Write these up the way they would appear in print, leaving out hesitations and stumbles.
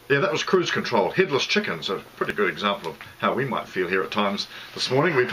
Yeah, that was cruise control. Headless chickens, a pretty good example of how we might feel here at times this morning. We're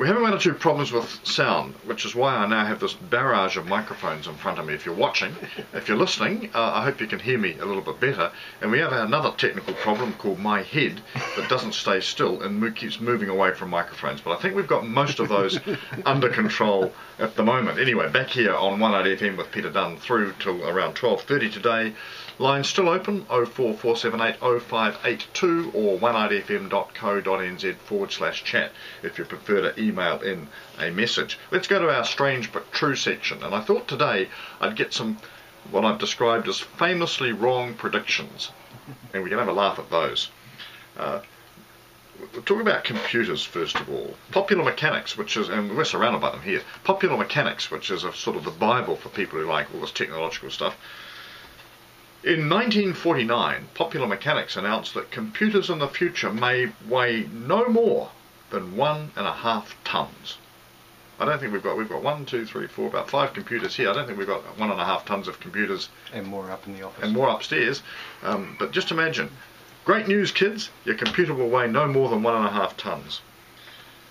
having one or two problems with sound, which is why I now have this barrage of microphones in front of me. If you're watching, if you're listening, I hope you can hear me a little bit better. And we have another technical problem called my head that doesn't stay still and keeps moving away from microphones. But I think we've got most of those under control at the moment. Anyway, back here on 18 FM with Peter Dunne through till around 12:30 today. Lines still open, 04478 0582 or 18fm.co.nz/chat if you prefer to email in a message. Let's go to our strange but true section, and I thought today I'd get some what I've described as famously wrong predictions, and we can have a laugh at those. We'll talk about computers first of all. Popular mechanics, which is, and we're surrounded by them here, popular mechanics, which is a sort of the Bible for people who like all this technological stuff. In 1949, Popular Mechanics announced that computers in the future may weigh no more than 1.5 tons. I don't think we've got 1, 2, 3, 4, about 5 computers here. I don't think we've got 1.5 tons of computers. And more up in the office. And more upstairs. But just imagine, great news kids, your computer will weigh no more than 1.5 tons.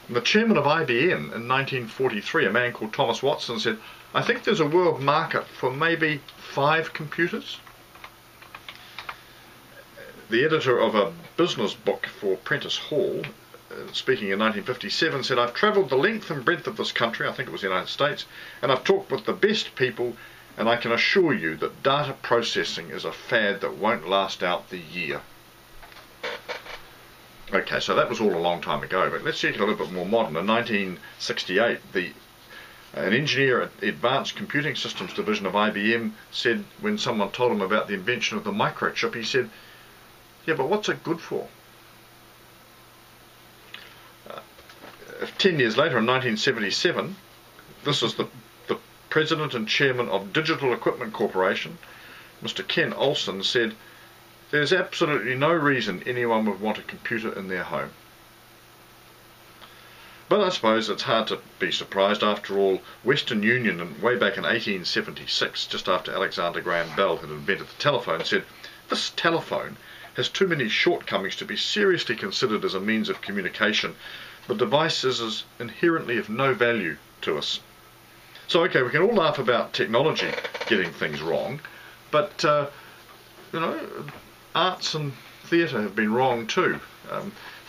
And the chairman of IBM in 1943, a man called Thomas Watson, said, I think there's a world market for maybe 5 computers. The editor of a business book for Prentice Hall, speaking in 1957, said, I've travelled the length and breadth of this country, I think it was the United States, and I've talked with the best people, and I can assure you that data processing is a fad that won't last out the year. Okay, so that was all a long time ago, but let's take it a little bit more modern. In 1968, an engineer at the Advanced Computing Systems Division of IBM said, when someone told him about the invention of the microchip, he said, yeah, but what's it good for? 10 years later, in 1977, this is the president and chairman of Digital Equipment Corporation, Mr. Ken Olsen, said, there's absolutely no reason anyone would want a computer in their home. But I suppose it's hard to be surprised. After all, Western Union, way back in 1876, just after Alexander Graham Bell had invented the telephone, said, this telephone has too many shortcomings to be seriously considered as a means of communication. The device is inherently of no value to us. So okay, we can all laugh about technology getting things wrong, but arts and theatre have been wrong too.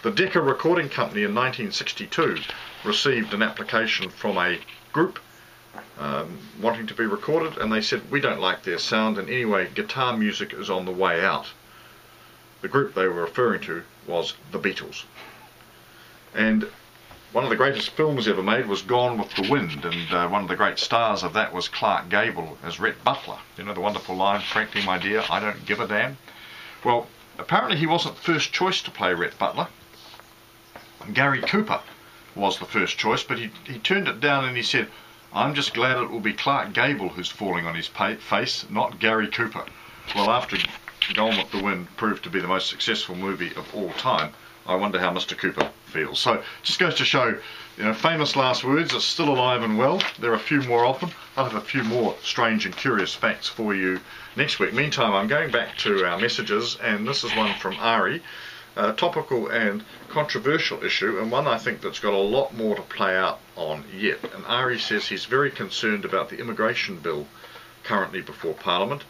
The Decca Recording Company in 1962 received an application from a group wanting to be recorded, and they said, we don't like their sound, and anyway, guitar music is on the way out. The group they were referring to was the Beatles. And one of the greatest films ever made was Gone with the Wind, and one of the great stars of that was Clark Gable as Rhett Butler. You know the wonderful line, frankly my dear, I don't give a damn. Well, apparently he wasn't first choice to play Rhett Butler. Gary Cooper was the first choice, but he turned it down and he said, I'm just glad it will be Clark Gable who's falling on his face, not Gary Cooper. Well, after Gone with the Wind proved to be the most successful movie of all time, I wonder how Mr. Cooper feels. So, just goes to show, famous last words are still alive and well. There are a few more of them. I'll have a few more strange and curious facts for you next week. Meantime, I'm going back to our messages, and this is one from Ari, a topical and controversial issue, and one I think that's got a lot more to play out on yet. And Ari says he's very concerned about the immigration bill currently before Parliament.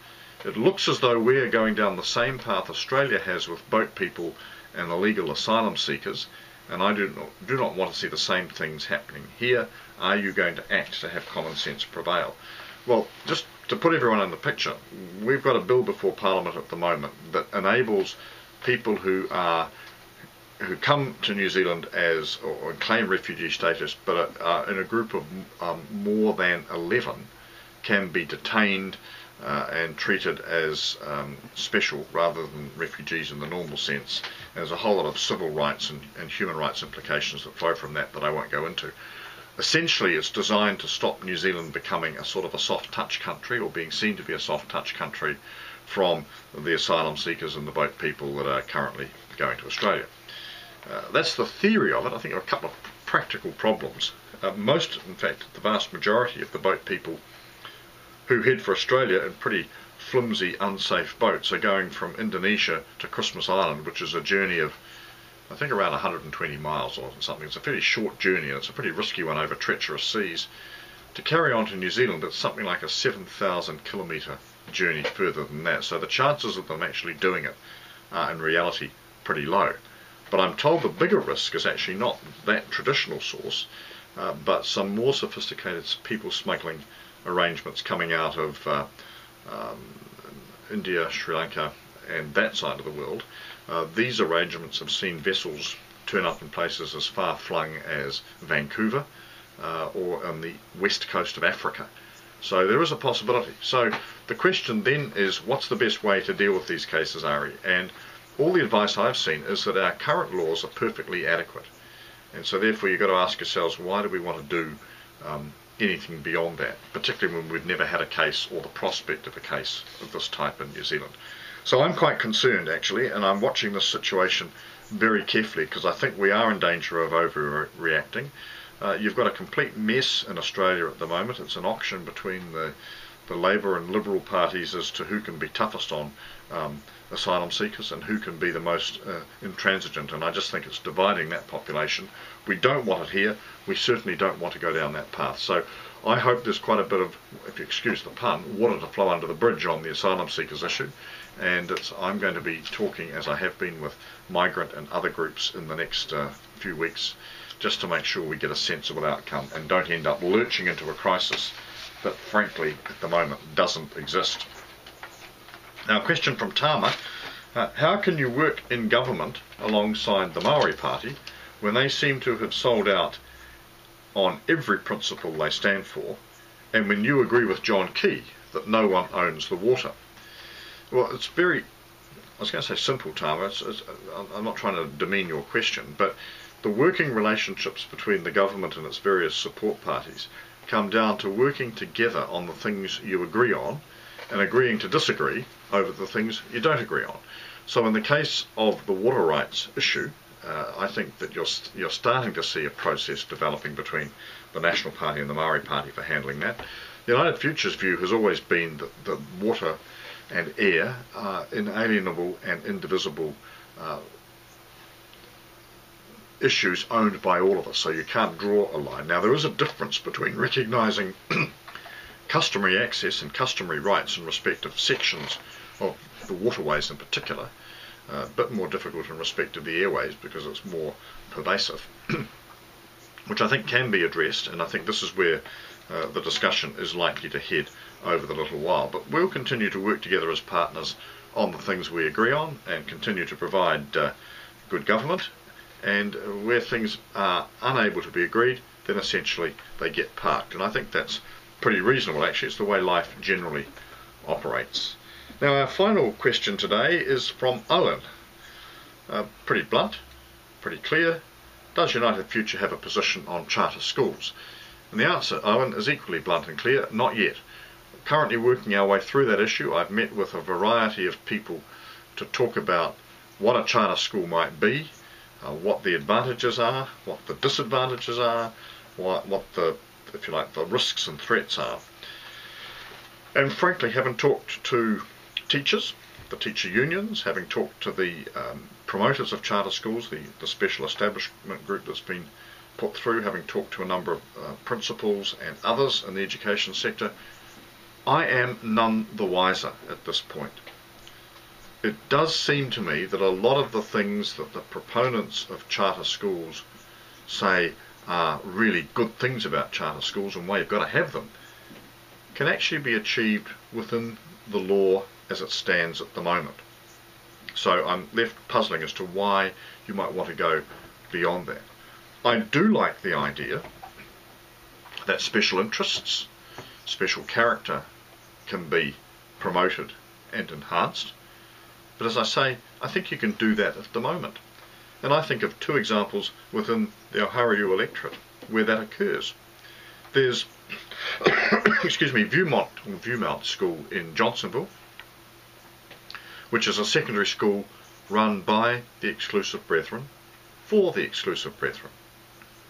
It looks as though we're going down the same path Australia has with boat people and illegal asylum seekers, and I do not want to see the same things happening here. Are you going to act to have common sense prevail? Well, just to put everyone in the picture, we've got a bill before Parliament at the moment that enables people who come to New Zealand or claim refugee status, but are in a group of more than 11, can be detained and treated as special rather than refugees in the normal sense. And there's a whole lot of civil rights and human rights implications that flow from that I won't go into. Essentially, it's designed to stop New Zealand becoming a sort of a soft touch country, or being seen to be a soft touch country, from the asylum seekers and the boat people that are currently going to Australia. That's the theory of it. I think there are a couple of practical problems. In fact, the vast majority of the boat people who head for Australia in pretty flimsy, unsafe boats are going from Indonesia to Christmas Island, which is a journey of, I think, around 120 miles or something. It's a fairly short journey, and it's a pretty risky one over treacherous seas. To carry on to New Zealand, it's something like a 7,000 kilometre journey further than that. So the chances of them actually doing it are in reality pretty low. But I'm told the bigger risk is actually not that traditional source, but some more sophisticated people smuggling arrangements coming out of India, Sri Lanka and that side of the world. These arrangements have seen vessels turn up in places as far-flung as Vancouver or on the west coast of Africa. So there is a possibility. So the question then is, what's the best way to deal with these cases, Ari? And all the advice I've seen is that our current laws are perfectly adequate. And so therefore you've got to ask yourselves, why do we want to do anything beyond that, particularly when we've never had a case or the prospect of a case of this type in New Zealand. So I'm quite concerned actually, and I'm watching this situation very carefully because I think we are in danger of overreacting. You've got a complete mess in Australia at the moment. It's an auction between the Labour and Liberal parties as to who can be toughest on asylum seekers and who can be the most intransigent, and I just think it's dividing that population. We don't want it here. We certainly don't want to go down that path. So I hope there's quite a bit of, if you excuse the pun, water to flow under the bridge on the asylum seekers issue, and I'm going to be talking, as I have been, with migrant and other groups in the next few weeks, just to make sure we get a sensible outcome and don't end up lurching into a crisis that frankly at the moment doesn't exist. Now, a question from Tama: how can you work in government alongside the Maori Party when they seem to have sold out on every principle they stand for, and when you agree with John Key that no one owns the water? Well, it's very, I was going to say simple, Tama. I'm not trying to demean your question, but the working relationships between the government and its various support parties come down to working together on the things you agree on and agreeing to disagree over the things you don't agree on. So in the case of the water rights issue, I think that you're starting to see a process developing between the National Party and the Maori Party for handling that. The United Future's view has always been that water and air are inalienable and indivisible issues owned by all of us, so you can't draw a line. Now, there is a difference between recognising customary access and customary rights in respect of sections of the waterways in particular, a bit more difficult in respect of the airways because it's more pervasive, which I think can be addressed, and I think this is where the discussion is likely to head over the little while. But we'll continue to work together as partners on the things we agree on and continue to provide good government, and where things are unable to be agreed, then essentially they get parked. And I think that's pretty reasonable actually. It's the way life generally operates. Now, our final question today is from Owen. Pretty blunt, pretty clear. Does United Future have a position on charter schools? And the answer, Owen, is equally blunt and clear: not yet. Currently working our way through that issue. I've met with a variety of people to talk about what a charter school might be, what the advantages are, what the disadvantages are, what the, if you like, the risks and threats are. And frankly, having talked to teachers, the teacher unions, having talked to the promoters of charter schools, the special establishment group that's been put through, having talked to a number of principals and others in the education sector, I am none the wiser at this point. It does seem to me that a lot of the things that the proponents of charter schools say are really good things about charter schools and why you've got to have them can actually be achieved within the law as it stands at the moment. So I'm left puzzling as to why you might want to go beyond that. I do like the idea that special interests, special character can be promoted and enhanced. But as I say, I think you can do that at the moment. And I think of two examples within the Ohariu electorate where that occurs. There's Viewmont School in Johnsonville, which is a secondary school run by the Exclusive Brethren for the Exclusive Brethren.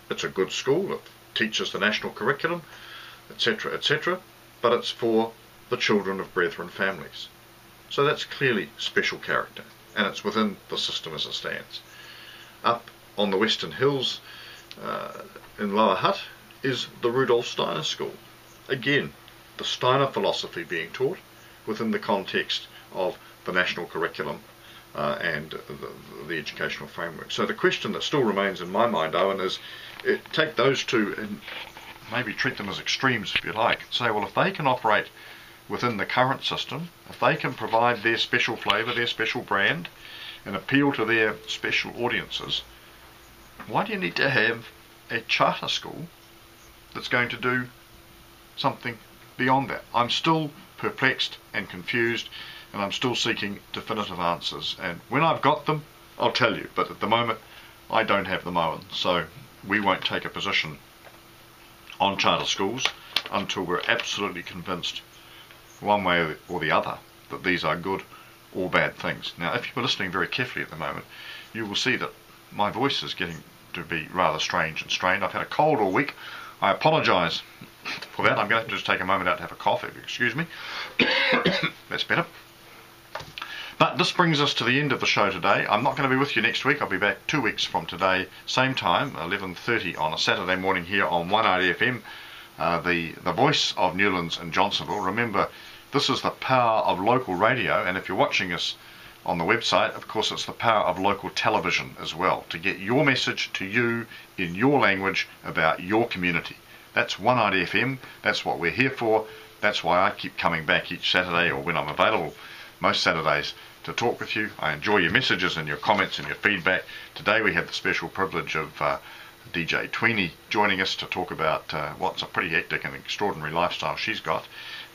It's a good school, it teaches the national curriculum, etc., etc., but it's for the children of brethren families. So that's clearly special character, and it's within the system as it stands. Up on the Western Hills in Lower Hutt is the Rudolf Steiner School. Again, the Steiner philosophy being taught within the context of the national curriculum and the educational framework. So the question that still remains in my mind, Owen, is take those two and maybe treat them as extremes if you like. Say, well, if they can operate within the current system, if they can provide their special flavour, their special brand, and appeal to their special audiences, why do you need to have a charter school that's going to do something beyond that? I'm still perplexed and confused, and I'm still seeking definitive answers. And when I've got them, I'll tell you. But at the moment, I don't have them, Owen. So we won't take a position on charter schools until we're absolutely convinced, one way or the other, that these are good or bad things. Now, if you were listening very carefully at the moment, you will see that my voice is getting to be rather strange and strained. I've had a cold all week. I apologise for that. I'm going to have to just take a moment out to have a cough, if you excuse me. That's better. But this brings us to the end of the show today. I'm not going to be with you next week. I'll be back 2 weeks from today, same time, 11:30 on a Saturday morning here on 1RFM, the voice of Newlands and Johnsonville. Remember, this is the power of local radio, and if you're watching us on the website, of course, it's the power of local television as well, to get your message to you in your language about your community. That's 1RFM. That's what we're here for. That's why I keep coming back each Saturday, or when I'm available most Saturdays, to talk with you. I enjoy your messages and your comments and your feedback. Today we had the special privilege of DJ Tweenie joining us to talk about what's a pretty hectic and extraordinary lifestyle she's got,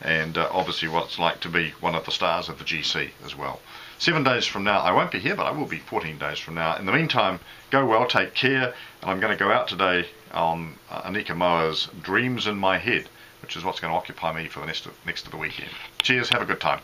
and obviously what it's like to be one of the stars of the GC as well. 7 days from now, I won't be here, but I will be 14 days from now. In the meantime, go well, take care, and I'm going to go out today on Anika Moa's Dreams in My Head, which is what's going to occupy me for the next of the weekend. Cheers, have a good time.